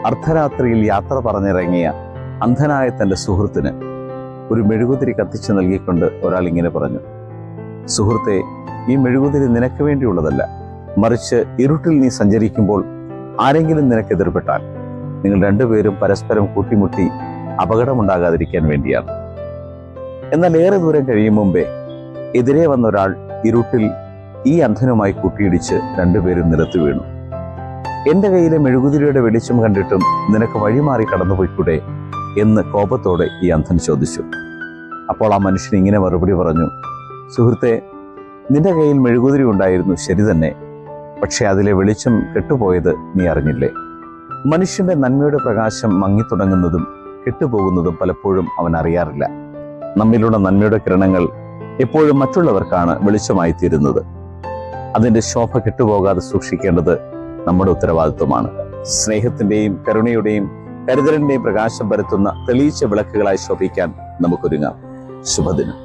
അർദ്ധരാത്രിയിൽ യാത്ര പറഞ്ഞിറങ്ങിയ അന്ധനായ തൻ്റെ സുഹൃത്തിന് ഒരു മെഴുകുതിരി കത്തിച്ചു നൽകിക്കൊണ്ട് ഒരാൾ ഇങ്ങനെ പറഞ്ഞു, സുഹൃത്തെ, ഈ മെഴുകുതിരി നിനക്ക് വേണ്ടിയുള്ളതല്ല, മറിച്ച് ഇരുട്ടിൽ നീ സഞ്ചരിക്കുമ്പോൾ ആരെങ്കിലും നിനക്ക് എതിർപ്പെട്ടാൽ നിങ്ങൾ രണ്ടുപേരും പരസ്പരം കൂട്ടിമുട്ടി അപകടമുണ്ടാകാതിരിക്കാൻ വേണ്ടിയാണ്. എന്നാൽ ഏറെ ദൂരം കഴിയും മുമ്പേ എതിരെ വന്ന ഒരാൾ ഇരുട്ടിൽ ഈ അന്ധനുമായി കൂട്ടിയിടിച്ച് രണ്ടുപേരും നിലത്തു വീണു. എൻ്റെ കയ്യിലെ മെഴുകുതിരിയുടെ വെളിച്ചം കണ്ടിട്ടും നിനക്ക് വഴിമാറി കടന്നുപോയിക്കൂടെ എന്ന് കോപത്തോടെ ഈ അന്ധൻ ചോദിച്ചു. അപ്പോൾ ആ മനുഷ്യൻ ഇങ്ങനെ മറുപടി പറഞ്ഞു, സുഹൃത്തെ, നിന്റെ കയ്യിൽ മെഴുകുതിരി ഉണ്ടായിരുന്നു, ശരി തന്നെ, പക്ഷെ അതിലെ വെളിച്ചം കെട്ടുപോയത് നീ അറിഞ്ഞില്ലേ? മനുഷ്യന്റെ നന്മയുടെ പ്രകാശം മങ്ങിത്തുടങ്ങുന്നതും കെട്ടുപോകുന്നതും പലപ്പോഴും അവൻ അറിയാറില്ല. നമ്മിലുള്ള നന്മയുടെ കിരണങ്ങൾ എപ്പോഴും മറ്റുള്ളവർക്കാണ് വെളിച്ചമായി തീരുന്നത്. അതിൻ്റെ ശോഭ കെട്ടുപോകാതെ സൂക്ഷിക്കേണ്ടത് നമ്മുടെ ഉത്തരവാദിത്വമാണ്. സ്നേഹത്തിൻ്റെയും കരുണയുടെയും കരുതലിൻ്റെയും പ്രകാശം പരത്തുന്ന തെളിയിച്ച വിളക്കുകളായി ശോഭിക്കാൻ നമുക്കൊരുങ്ങാം. ശുഭദിനം.